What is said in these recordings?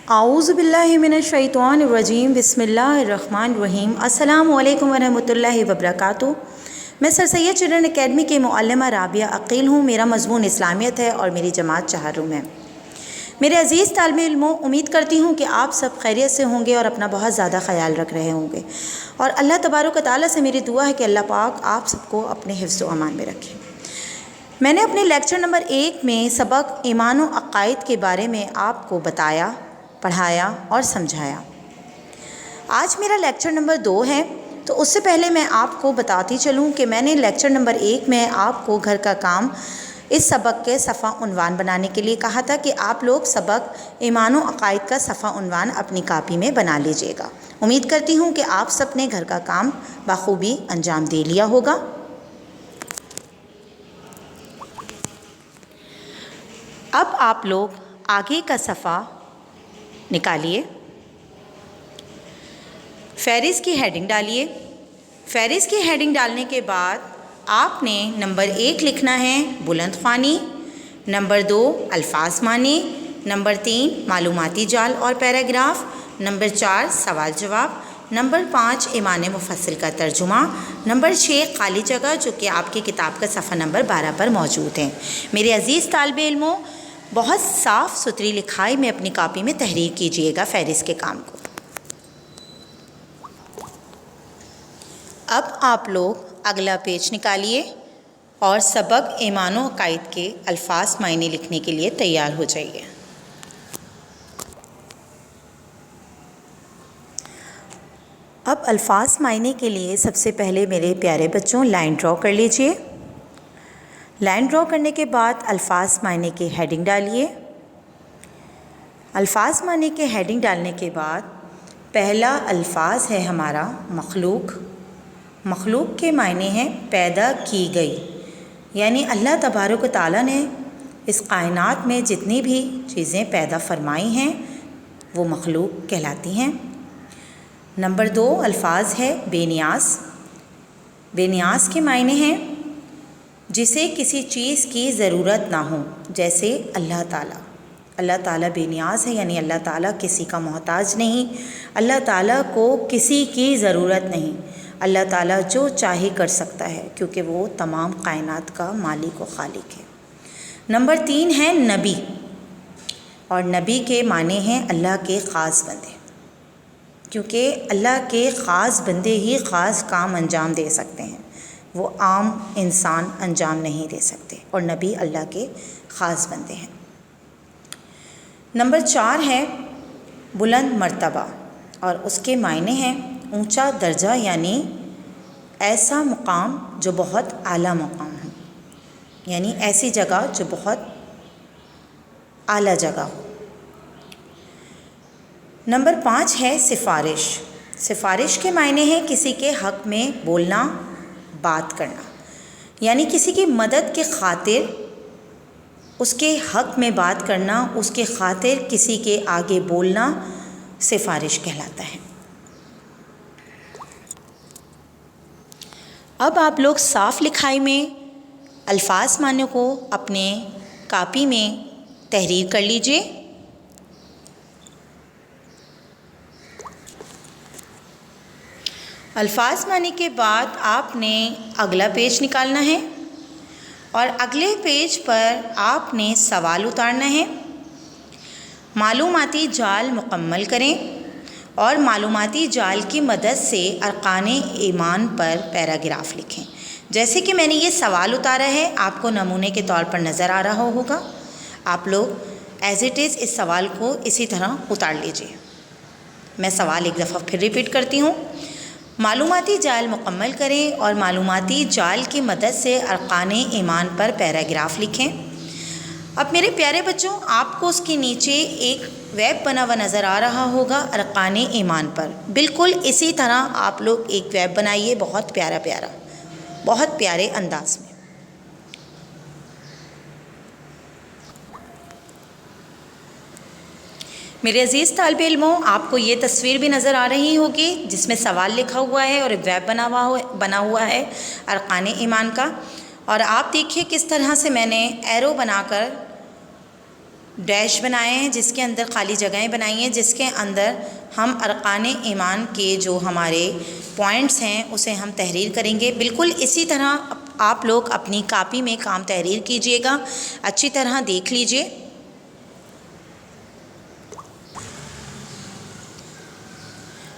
اعوذ باللہ من الشیطان الرجیم، بسم اللہ الرحمن الرحیم۔ السلام علیکم ورحمۃ اللہ وبرکاتہ۔ میں سر سید چلڈرن اکیڈمی کے معلمہ رابعہ عقیل ہوں۔ میرا مضمون اسلامیت ہے اور میری جماعت چہارم ہے۔ میرے عزیز طالب علموں، امید کرتی ہوں کہ آپ سب خیریت سے ہوں گے اور اپنا بہت زیادہ خیال رکھ رہے ہوں گے، اور اللہ تبارک و تعالیٰ سے میری دعا ہے کہ اللہ پاک آپ سب کو اپنے حفظ و امان میں رکھے۔ میں نے اپنے لیکچر نمبر 1 میں سبق ایمان و عقائد کے بارے میں آپ کو بتایا، پڑھایا اور سمجھایا۔ آج میرا لیکچر نمبر 2 ہے، تو اس سے پہلے میں آپ کو بتاتی چلوں کہ میں نے لیکچر نمبر 1 میں آپ کو گھر کا کام اس سبق کے صفحہ عنوان بنانے کے لیے کہا تھا کہ آپ لوگ سبق ایمان و عقائد کا صفحہ عنوان اپنی کاپی میں بنا لیجئے گا۔ امید کرتی ہوں کہ آپ سب نے گھر کا کام بخوبی انجام دے لیا ہوگا۔ اب آپ لوگ آگے کا صفحہ نکالیے، فہرست کی ہیڈنگ ڈالیے۔ فہرست کی ہیڈنگ ڈالنے کے بعد آپ نے نمبر 1 لکھنا ہے بلند خوانی، نمبر 2 الفاظ معنی، نمبر 3 معلوماتی جال اور پیراگراف، نمبر 4 سوال جواب، نمبر 5 ایمان مفصل کا ترجمہ، نمبر 6 خالی جگہ جو کہ آپ کی کتاب کا صفحہ نمبر 12 پر موجود ہے۔ میرے عزیز طالب علموں، بہت صاف ستھری لکھائی میں اپنی کاپی میں تحریر کیجیے گا فہرست کے کام کو۔ اب آپ لوگ اگلا پیج نکالیے اور سبق ایمان و عقائد کے الفاظ معنی لکھنے کے لیے تیار ہو جائیے۔ اب الفاظ معنی کے لیے سب سے پہلے میرے پیارے بچوں لائن ڈرا کر لیجئے۔ لائن ڈرا کرنے کے بعد الفاظ معنی کی ہیڈنگ ڈالیے۔ الفاظ معنی کے ہیڈنگ ڈالنے کے بعد پہلا الفاظ ہے ہمارا مخلوق۔ مخلوق کے معنی ہیں پیدا کی گئی، یعنی اللہ تبارک و تعالیٰ نے اس کائنات میں جتنی بھی چیزیں پیدا فرمائی ہیں وہ مخلوق کہلاتی ہیں۔ نمبر 2 الفاظ ہے بے نیاز۔ بے نیاز کے معنی ہیں جسے کسی چیز کی ضرورت نہ ہو، جیسے اللہ تعالیٰ۔ اللہ تعالیٰ بے نیاز ہے، یعنی اللہ تعالیٰ کسی کا محتاج نہیں، اللہ تعالیٰ کو کسی کی ضرورت نہیں، اللہ تعالیٰ جو چاہے کر سکتا ہے کیونکہ وہ تمام کائنات کا مالک و خالق ہے۔ نمبر 3 ہے نبی، اور نبی کے معنی ہیں اللہ کے خاص بندے، کیونکہ اللہ کے خاص بندے ہی خاص کام انجام دے سکتے ہیں، وہ عام انسان انجام نہیں دے سکتے، اور نبی اللہ کے خاص بندے ہیں۔ نمبر 4 ہے بلند مرتبہ، اور اس کے معنی ہیں اونچا درجہ، یعنی ایسا مقام جو بہت اعلیٰ مقام ہو، یعنی ایسی جگہ جو بہت اعلیٰ جگہ ہو۔ نمبر 5 ہے سفارش۔ سفارش کے معنی ہیں کسی کے حق میں بولنا، بات کرنا، یعنی کسی کی مدد کے خاطر اس کے حق میں بات کرنا، اس کے خاطر کسی کے آگے بولنا سفارش کہلاتا ہے۔ اب آپ لوگ صاف لکھائی میں الفاظ معنی کو اپنے کاپی میں تحریر کر لیجئے۔ الفاظ معنی کے بعد آپ نے اگلا پیج نکالنا ہے، اور اگلے پیج پر آپ نے سوال اتارنا ہے۔ معلوماتی جال مکمل کریں اور معلوماتی جال کی مدد سے ارکان ایمان پر پیراگراف لکھیں۔ جیسے کہ میں نے یہ سوال اتارا ہے، آپ کو نمونے کے طور پر نظر آ رہا ہوگا، آپ لوگ ایز اٹ از اس سوال کو اسی طرح اتار لیجئے۔ میں سوال ایک دفعہ پھر ریپیٹ کرتی ہوں۔ معلوماتی جال مکمل کریں اور معلوماتی جال کی مدد سے ارکان ایمان پر پیراگراف لکھیں۔ اب میرے پیارے بچوں، آپ کو اس کے نیچے ایک ویب بنا ہوا نظر آ رہا ہوگا ارکان ایمان پر، بالکل اسی طرح آپ لوگ ایک ویب بنائیے، بہت پیارا پیارا، بہت پیارے انداز میں۔ میرے عزیز طالب علموں، آپ کو یہ تصویر بھی نظر آ رہی ہوگی جس میں سوال لکھا ہوا ہے اور ویب بنا ہوا ہے ارکان ایمان کا، اور آپ دیکھیے کس طرح سے میں نے ایرو بنا کر ڈیش بنائے ہیں جس کے اندر خالی جگہیں بنائی ہیں جس کے اندر ہم ارکان ایمان کے جو ہمارے پوائنٹس ہیں اسے ہم تحریر کریں گے۔ بالکل اسی طرح آپ لوگ اپنی کاپی میں کام تحریر کیجئے گا، اچھی طرح دیکھ لیجئے۔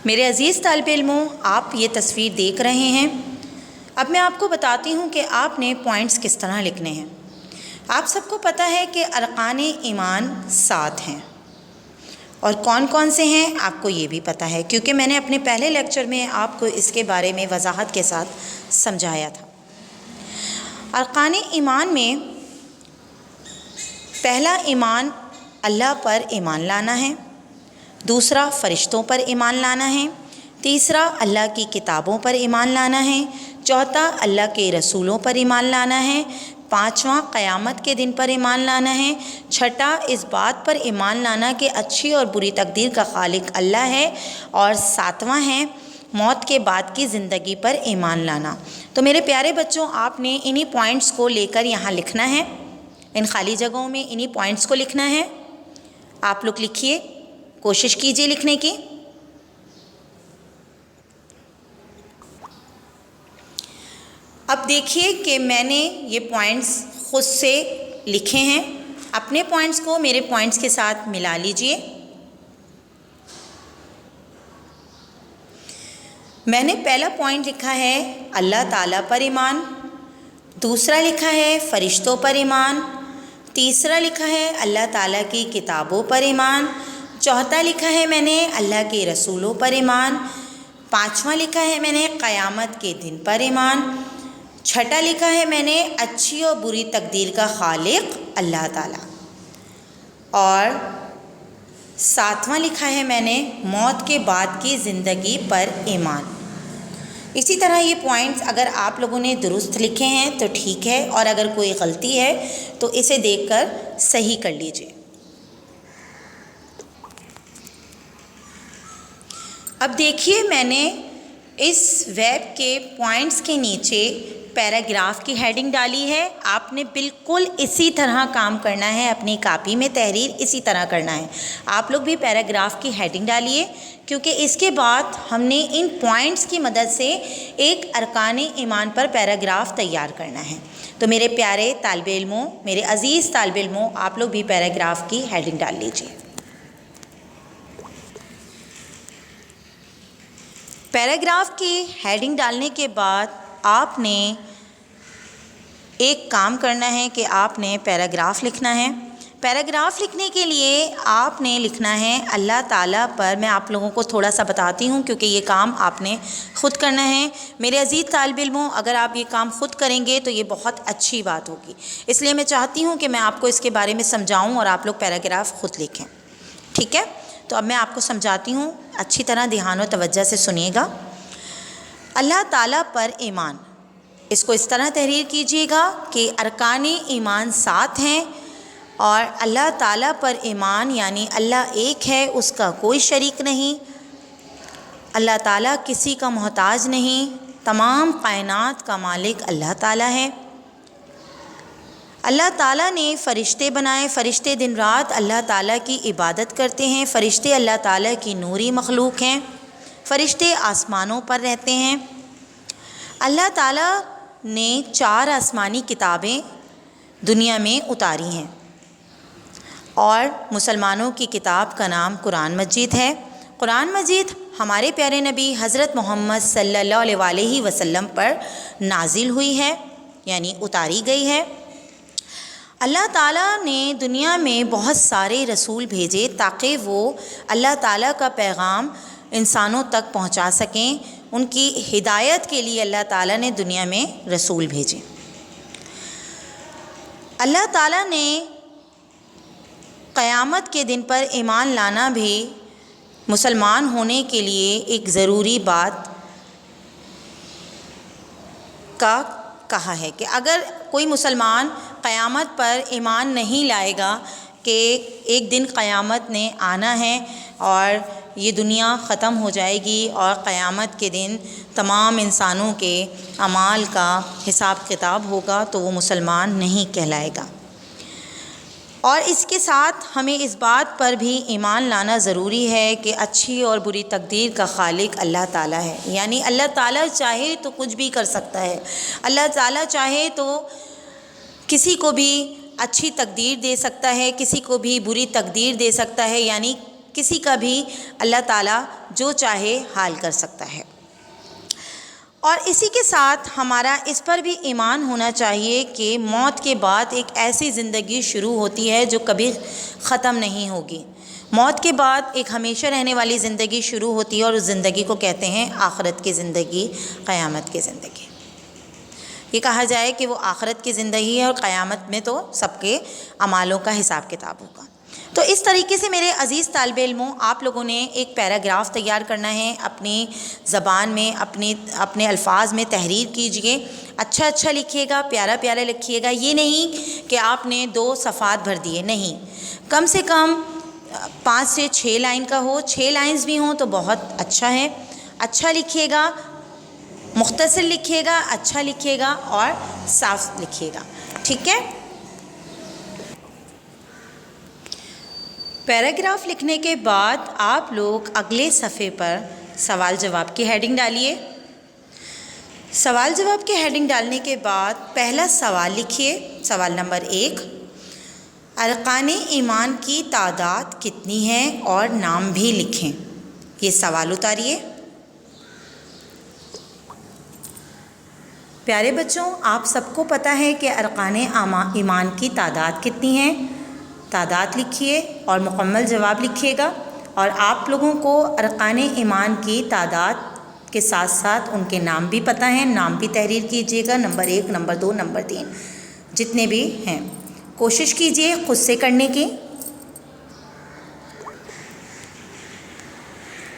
میرے عزیز طالب علموں، آپ یہ تصویر دیکھ رہے ہیں۔ اب میں آپ کو بتاتی ہوں کہ آپ نے پوائنٹس کس طرح لکھنے ہیں۔ آپ سب کو پتہ ہے کہ ارکان ایمان 7 ہیں، اور کون کون سے ہیں آپ کو یہ بھی پتہ ہے، کیونکہ میں نے اپنے پہلے لیکچر میں آپ کو اس کے بارے میں وضاحت کے ساتھ سمجھایا تھا۔ ارکان ایمان میں پہلا ایمان اللہ پر ایمان لانا ہے، دوسرا فرشتوں پر ایمان لانا ہے، تیسرا اللہ کی کتابوں پر ایمان لانا ہے، چوتھا اللہ کے رسولوں پر ایمان لانا ہے، پانچواں قیامت کے دن پر ایمان لانا ہے، چھٹا اس بات پر ایمان لانا کہ اچھی اور بری تقدیر کا خالق اللہ ہے، اور ساتواں ہے موت کے بعد کی زندگی پر ایمان لانا۔ تو میرے پیارے بچوں، آپ نے انہی پوائنٹس کو لے کر یہاں لکھنا ہے، ان خالی جگہوں میں انہی پوائنٹس کو لکھنا ہے۔ آپ لوگ لکھیے، کوشش کیجیے لکھنے کی۔ اب دیکھیے کہ میں نے یہ پوائنٹس خود سے لکھے ہیں، اپنے پوائنٹس کو میرے پوائنٹس کے ساتھ ملا لیجئے۔ میں نے پہلا پوائنٹ لکھا ہے اللہ تعالیٰ پر ایمان، دوسرا لکھا ہے فرشتوں پر ایمان، تیسرا لکھا ہے اللہ تعالیٰ کی کتابوں پر ایمان، چوتھا لکھا ہے میں نے اللہ کے رسولوں پر ایمان، پانچواں لکھا ہے میں نے قیامت کے دن پر ایمان، چھٹا لکھا ہے میں نے اچھی اور بری تقدیر کا خالق اللہ تعالیٰ، اور ساتواں لکھا ہے میں نے موت کے بعد کی زندگی پر ایمان۔ اسی طرح یہ پوائنٹس اگر آپ لوگوں نے درست لکھے ہیں تو ٹھیک ہے، اور اگر کوئی غلطی ہے تو اسے دیکھ کر صحیح کر لیجئے۔ اب دیکھیے میں نے اس ویب کے پوائنٹس کے نیچے پیراگراف کی ہیڈنگ ڈالی ہے۔ آپ نے بالکل اسی طرح کام کرنا ہے، اپنی کاپی میں تحریر اسی طرح کرنا ہے۔ آپ لوگ بھی پیراگراف کی ہیڈنگ ڈالیے، کیونکہ اس کے بعد ہم نے ان پوائنٹس کی مدد سے ایک ارکان ایمان پر پیراگراف تیار کرنا ہے۔ تو میرے پیارے طالب علموں، میرے عزیز طالب علموں، آپ لوگ بھی پیراگراف کی ہیڈنگ ڈال لیجیے۔ پیراگراف کی ہیڈنگ ڈالنے کے بعد آپ نے ایک کام کرنا ہے کہ آپ نے پیراگراف لکھنا ہے۔ پیراگراف لکھنے کے لیے آپ نے لکھنا ہے اللہ تعالیٰ پر۔ میں آپ لوگوں کو تھوڑا سا بتاتی ہوں کیونکہ یہ کام آپ نے خود کرنا ہے۔ میرے عزیز طالب علموں، اگر آپ یہ کام خود کریں گے تو یہ بہت اچھی بات ہوگی، اس لیے میں چاہتی ہوں کہ میں آپ کو اس کے بارے میں سمجھاؤں اور آپ لوگ پیراگراف خود لکھیں، ٹھیک ہے؟ تو اب میں آپ کو سمجھاتی ہوں، اچھی طرح دھیان و توجہ سے سنیے گا۔ اللہ تعالیٰ پر ایمان، اس کو اس طرح تحریر کیجیے گا کہ ارکان ایمان 7 ہیں، اور اللہ تعالیٰ پر ایمان یعنی اللہ ایک ہے، اس کا کوئی شریک نہیں، اللہ تعالیٰ کسی کا محتاج نہیں، تمام کائنات کا مالک اللہ تعالیٰ ہے۔ اللہ تعالیٰ نے فرشتے بنائے، فرشتے دن رات اللہ تعالیٰ کی عبادت کرتے ہیں، فرشتے اللہ تعالیٰ کی نوری مخلوق ہیں، فرشتے آسمانوں پر رہتے ہیں۔ اللہ تعالیٰ نے 4 آسمانی کتابیں دنیا میں اتاری ہیں، اور مسلمانوں کی کتاب کا نام قرآن مجید ہے۔ قرآن مجید ہمارے پیارے نبی حضرت محمد صلی اللہ علیہ وسلم پر نازل ہوئی ہے، یعنی اتاری گئی ہے۔ اللہ تعالیٰ نے دنیا میں بہت سارے رسول بھیجے تاکہ وہ اللہ تعالیٰ کا پیغام انسانوں تک پہنچا سکیں، ان کی ہدایت کے لیے اللہ تعالیٰ نے دنیا میں رسول بھیجے۔ اللہ تعالیٰ نے قیامت کے دن پر ایمان لانا بھی مسلمان ہونے کے لیے ایک ضروری بات کا کہا ہے کہ اگر کوئی مسلمان قیامت پر ایمان نہیں لائے گا کہ ایک دن قیامت نے آنا ہے اور یہ دنیا ختم ہو جائے گی اور قیامت کے دن تمام انسانوں کے اعمال کا حساب کتاب ہوگا، تو وہ مسلمان نہیں کہلائے گا۔ اور اس کے ساتھ ہمیں اس بات پر بھی ایمان لانا ضروری ہے کہ اچھی اور بری تقدیر کا خالق اللہ تعالیٰ ہے، یعنی اللہ تعالیٰ چاہے تو کچھ بھی کر سکتا ہے، اللہ تعالیٰ چاہے تو کسی کو بھی اچھی تقدیر دے سکتا ہے، کسی کو بھی بری تقدیر دے سکتا ہے، یعنی کسی کا بھی اللہ تعالیٰ جو چاہے حال کر سکتا ہے۔ اور اسی کے ساتھ ہمارا اس پر بھی ایمان ہونا چاہیے کہ موت کے بعد ایک ایسی زندگی شروع ہوتی ہے جو کبھی ختم نہیں ہوگی۔ موت کے بعد ایک ہمیشہ رہنے والی زندگی شروع ہوتی ہے اور اس زندگی کو کہتے ہیں آخرت کی زندگی، قیامت کی زندگی۔ یہ کہا جائے کہ وہ آخرت کی زندگی ہے اور قیامت میں تو سب کے اعمالوں کا حساب کتاب ہوگا۔ تو اس طریقے سے میرے عزیز طالب علموں، آپ لوگوں نے ایک پیراگراف تیار کرنا ہے، اپنی زبان میں اپنے الفاظ میں تحریر کیجئے، اچھا لکھیے گا، پیارا لکھیے گا۔ یہ نہیں کہ آپ نے 2 صفحات بھر دیے، نہیں، کم سے کم 5 سے 6 لائن کا ہو، 6 لائنز بھی ہوں تو بہت اچھا ہے۔ اچھا لکھیے گا، مختصر لکھیے گا، اچھا لکھیے گا اور صاف لکھیے گا، ٹھیک ہے؟ پیراگراف لکھنے کے بعد آپ لوگ اگلے صفحے پر سوال جواب کی ہیڈنگ ڈالیے۔ سوال جواب کی ہیڈنگ ڈالنے کے بعد پہلا سوال لکھیے، سوال نمبر 1، ارکان ایمان کی تعداد کتنی ہے اور نام بھی لکھیں۔ یہ سوال اتاریے۔ پیارے بچوں، آپ سب کو پتہ ہے کہ ارکان ایمان کی تعداد کتنی ہے، تعداد لکھیے اور مکمل جواب لکھیے گا۔ اور آپ لوگوں کو ارکان ایمان کی تعداد کے ساتھ ساتھ ان کے نام بھی پتہ ہیں، نام بھی تحریر کیجیے گا، نمبر 1، نمبر 2، نمبر 3، جتنے بھی ہیں۔ کوشش کیجیے خود سے کرنے کی۔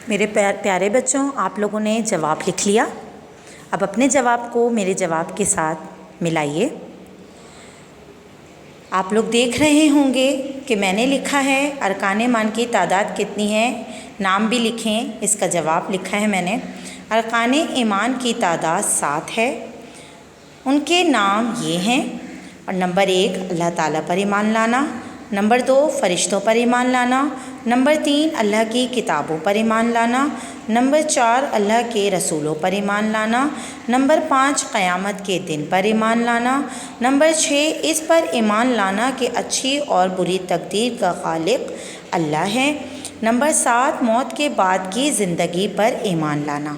میرے پیارے بچوں، آپ لوگوں نے جواب لکھ لیا، اب اپنے جواب کو میرے جواب کے ساتھ ملائیے۔ آپ لوگ دیکھ رہے ہوں گے کہ میں نے لکھا ہے ارکان ایمان کی تعداد کتنی ہے، نام بھی لکھیں، اس کا جواب لکھا ہے میں نے۔ ارکان ایمان کی تعداد 7 ہے، ان کے نام یہ ہیں، اور نمبر 1 اللہ تعالیٰ پر ایمان لانا، نمبر 2 فرشتوں پر ایمان لانا، نمبر 3 اللہ کی کتابوں پر ایمان لانا، نمبر 4 اللہ کے رسولوں پر ایمان لانا، نمبر 5 قیامت کے دن پر ایمان لانا، نمبر 6 اس پر ایمان لانا کہ اچھی اور بری تقدیر کا خالق اللہ ہے، نمبر 7 موت کے بعد کی زندگی پر ایمان لانا۔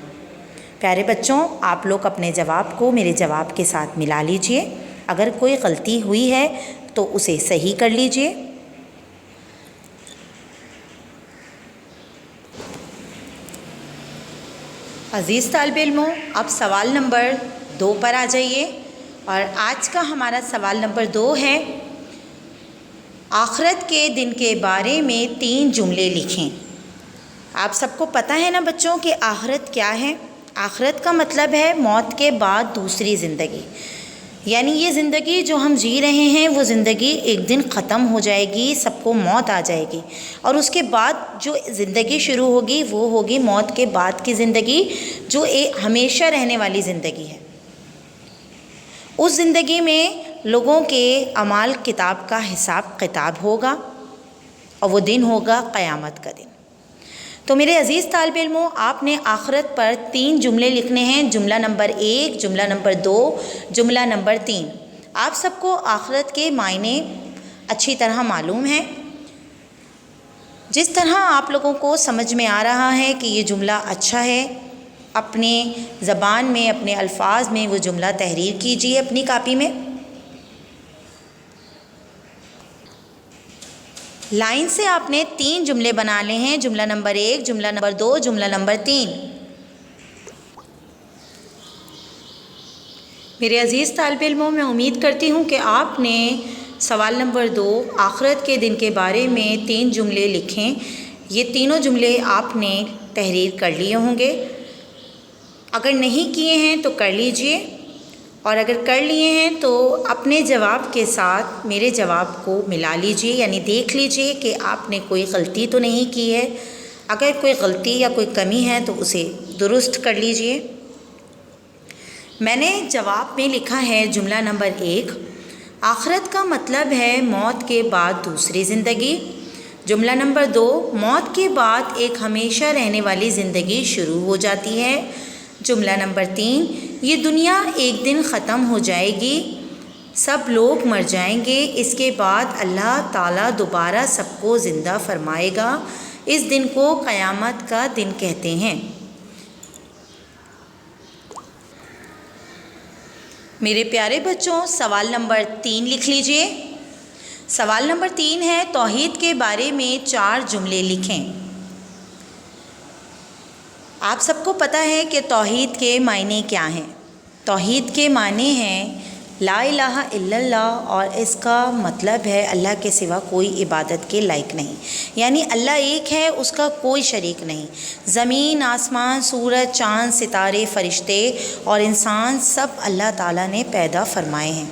پیارے بچوں، آپ لوگ اپنے جواب کو میرے جواب کے ساتھ ملا لیجئے، اگر کوئی غلطی ہوئی ہے تو اسے صحیح کر لیجئے۔ عزیز طالب علموں، اب سوال نمبر 2 پر آ جائیے، اور آج کا ہمارا سوال نمبر 2 ہے، آخرت کے دن کے بارے میں 3 جملے لکھیں۔ آپ سب کو پتہ ہے نا بچوں کہ آخرت کیا ہے؟ آخرت کا مطلب ہے موت کے بعد دوسری زندگی، یعنی یہ زندگی جو ہم جی رہے ہیں وہ زندگی ایک دن ختم ہو جائے گی، سب کو موت آ جائے گی، اور اس کے بعد جو زندگی شروع ہوگی وہ ہوگی موت کے بعد کی زندگی، جو ایک ہمیشہ رہنے والی زندگی ہے۔ اس زندگی میں لوگوں کے اعمال کتاب کا حساب کتاب ہوگا، اور وہ دن ہوگا قیامت کا دن۔ تو میرے عزیز طالب علموں، آپ نے آخرت پر 3 جملے لکھنے ہیں، جملہ نمبر 1، جملہ نمبر 2، جملہ نمبر 3۔ آپ سب کو آخرت کے معنی اچھی طرح معلوم ہیں۔ جس طرح آپ لوگوں کو سمجھ میں آ رہا ہے کہ یہ جملہ اچھا ہے، اپنی زبان میں، اپنے الفاظ میں وہ جملہ تحریر کیجیے اپنی کاپی میں۔ لائن سے آپ نے 3 جملے بنا لے ہیں، جملہ نمبر 1، جملہ نمبر 2، جملہ نمبر 3۔ میرے عزیز طالب علموں، میں امید کرتی ہوں کہ آپ نے سوال نمبر 2 آخرت کے دن کے بارے میں 3 جملے لکھیں، یہ تینوں جملے آپ نے تحریر کر لیے ہوں گے۔ اگر نہیں کیے ہیں تو کر لیجئے، اور اگر کر لیے ہیں تو اپنے جواب کے ساتھ میرے جواب کو ملا لیجئے، یعنی دیکھ لیجئے کہ آپ نے کوئی غلطی تو نہیں کی ہے۔ اگر کوئی غلطی یا کوئی کمی ہے تو اسے درست کر لیجئے۔ میں نے جواب میں لکھا ہے جملہ نمبر 1، آخرت کا مطلب ہے موت کے بعد دوسری زندگی۔ جملہ نمبر 2، موت کے بعد ایک ہمیشہ رہنے والی زندگی شروع ہو جاتی ہے۔ جملہ نمبر 3، یہ دنیا ایک دن ختم ہو جائے گی، سب لوگ مر جائیں گے، اس کے بعد اللہ تعالیٰ دوبارہ سب کو زندہ فرمائے گا۔ اس دن کو قیامت کا دن کہتے ہیں۔ میرے پیارے بچوں، سوال نمبر 3 لکھ لیجئے۔ سوال نمبر 3 ہے، توحید کے بارے میں 4 جملے لکھیں۔ آپ سب کو پتہ ہے کہ توحید کے معنی کیا ہیں۔ توحید کے معنی ہیں لا الہ الا اللہ، اور اس کا مطلب ہے اللہ کے سوا کوئی عبادت کے لائق نہیں، یعنی اللہ ایک ہے، اس کا کوئی شریک نہیں۔ زمین، آسمان، سورج، چاند، ستارے، فرشتے اور انسان سب اللہ تعالیٰ نے پیدا فرمائے ہیں۔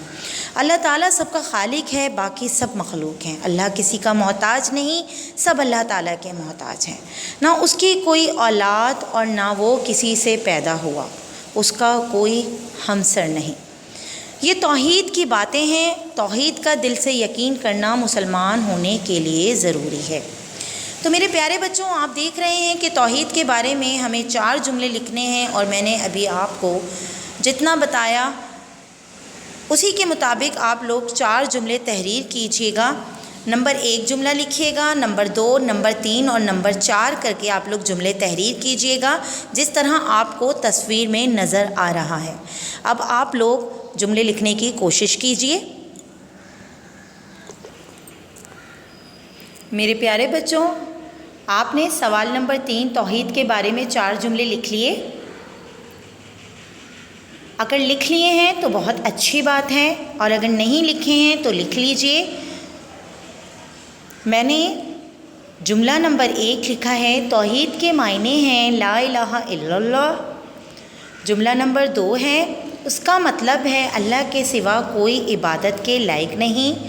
اللہ تعالیٰ سب کا خالق ہے، باقی سب مخلوق ہیں۔ اللہ کسی کا محتاج نہیں، سب اللہ تعالیٰ کے محتاج ہیں۔ نہ اس کی کوئی اولاد اور نہ وہ کسی سے پیدا ہوا، اس کا کوئی ہمسر نہیں۔ یہ توحید کی باتیں ہیں۔ توحید کا دل سے یقین کرنا مسلمان ہونے کے لیے ضروری ہے۔ تو میرے پیارے بچوں، آپ دیکھ رہے ہیں کہ توحید کے بارے میں ہمیں 4 جملے لکھنے ہیں، اور میں نے ابھی آپ کو جتنا بتایا اسی کے مطابق آپ لوگ 4 جملے تحریر کیجیے گا۔ نمبر 1 جملہ لکھیے گا، نمبر 2، نمبر 3 اور نمبر 4 کر کے آپ لوگ جملے تحریر کیجیے گا، جس طرح آپ کو تصویر میں نظر آ رہا ہے۔ اب آپ لوگ جملے لکھنے کی کوشش کیجیے۔ میرے پیارے بچوں، آپ نے سوال نمبر 3 توحید کے بارے میں 4 جملے لکھ لیے۔ اگر لکھ لیے ہیں تو بہت اچھی بات ہے، اور اگر نہیں لکھے ہیں تو لکھ لیجئے۔ میں نے جملہ نمبر 1 لکھا ہے، توحید کے معنی ہیں لا الہ الا اللہ۔ جملہ نمبر 2 ہے، اس کا مطلب ہے اللہ کے سوا کوئی عبادت کے لائق نہیں۔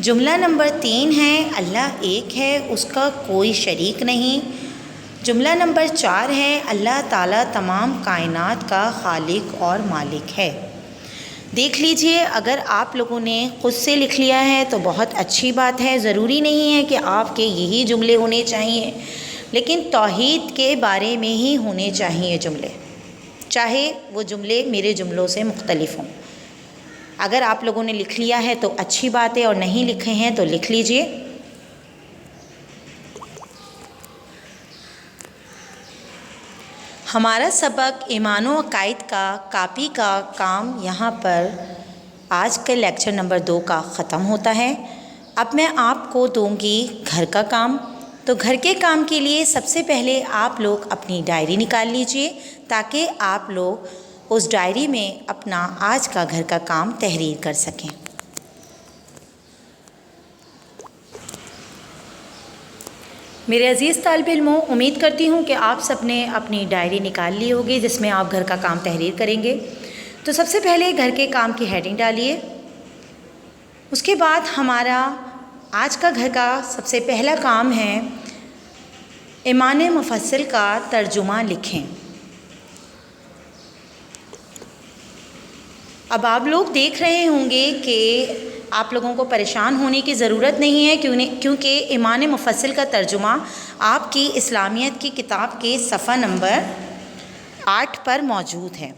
جملہ نمبر 3 ہے، اللہ ایک ہے، اس کا کوئی شریک نہیں۔ جملہ نمبر 4 ہے، اللہ تعالیٰ تمام کائنات کا خالق اور مالک ہے۔ دیکھ لیجئے، اگر آپ لوگوں نے خود سے لکھ لیا ہے تو بہت اچھی بات ہے۔ ضروری نہیں ہے کہ آپ کے یہی جملے ہونے چاہیے، لیکن توحید کے بارے میں ہی ہونے چاہیے جملے، چاہے وہ جملے میرے جملوں سے مختلف ہوں۔ اگر آپ لوگوں نے لکھ لیا ہے تو اچھی بات ہے، اور نہیں لکھے ہیں تو لکھ لیجئے۔ ہمارا سبق ایمان و عقائد کا کاپی کا کام یہاں پر آج کے لیکچر نمبر 2 کا ختم ہوتا ہے۔ اب میں آپ کو دوں گی گھر کا کام۔ تو گھر کے کام کے لیے سب سے پہلے آپ لوگ اپنی ڈائری نکال لیجئے، تاکہ آپ لوگ اس ڈائری میں اپنا آج کا گھر کا کام تحریر کر سکیں۔ میرے عزیز طالب علموں، امید کرتی ہوں کہ آپ سب نے اپنی ڈائری نکال لی ہوگی جس میں آپ گھر کا کام تحریر کریں گے۔ تو سب سے پہلے گھر کے کام کی ہیڈنگ ڈالیے۔ اس کے بعد ہمارا آج کا گھر کا سب سے پہلا کام ہے ایمان مفصل کا ترجمہ لکھیں۔ اب آپ لوگ دیکھ رہے ہوں گے کہ آپ لوگوں کو پریشان ہونے کی ضرورت نہیں ہے، کیونکہ ایمان مفصل کا ترجمہ آپ کی اسلامیت کی کتاب کے صفحہ نمبر 8 پر موجود ہے۔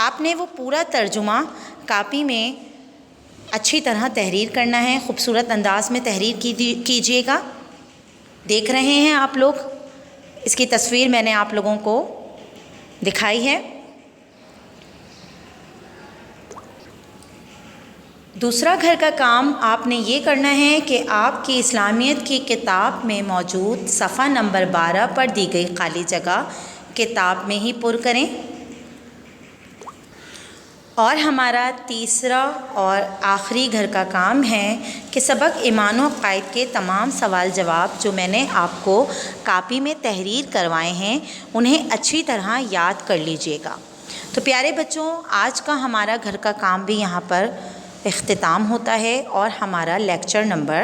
آپ نے وہ پورا ترجمہ کاپی میں اچھی طرح تحریر کرنا ہے، خوبصورت انداز میں تحریر کیجیے گا۔ دیکھ رہے ہیں آپ لوگ، اس کی تصویر میں نے آپ لوگوں کو دکھائی ہے۔ دوسرا گھر کا کام آپ نے یہ کرنا ہے کہ آپ کی اسلامیت کی کتاب میں موجود صفحہ نمبر 12 پر دی گئی خالی جگہ کتاب میں ہی پر کریں۔ اور ہمارا تیسرا اور آخری گھر کا کام ہے کہ سبق ایمان و عقائد کے تمام سوال جواب جو میں نے آپ کو کاپی میں تحریر کروائے ہیں انہیں اچھی طرح یاد کر لیجئے گا۔ تو پیارے بچوں، آج کا ہمارا گھر کا کام بھی یہاں پر اختتام ہوتا ہے، اور ہمارا لیکچر نمبر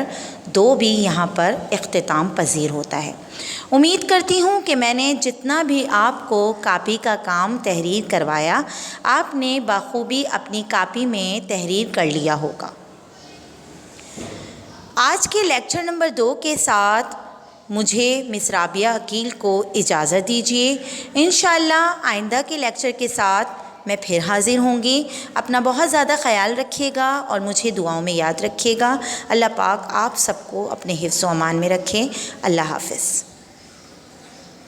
2 بھی یہاں پر اختتام پذیر ہوتا ہے۔ امید کرتی ہوں کہ میں نے جتنا بھی آپ کو کاپی کا کام تحریر کروایا، آپ نے بخوبی اپنی کاپی میں تحریر کر لیا ہوگا۔ آج کے لیکچر نمبر 2 کے ساتھ مجھے مس رابعہ عقیل کو اجازت دیجیے. انشاءاللہ آئندہ کے لیکچر کے ساتھ میں پھر حاضر ہوں گی. اپنا بہت زیادہ خیال رکھیے گا اور مجھے دعاؤں میں یاد رکھیے گا. اللہ پاک آپ سب کو اپنے حفظ و امان میں رکھیں. اللہ حافظ.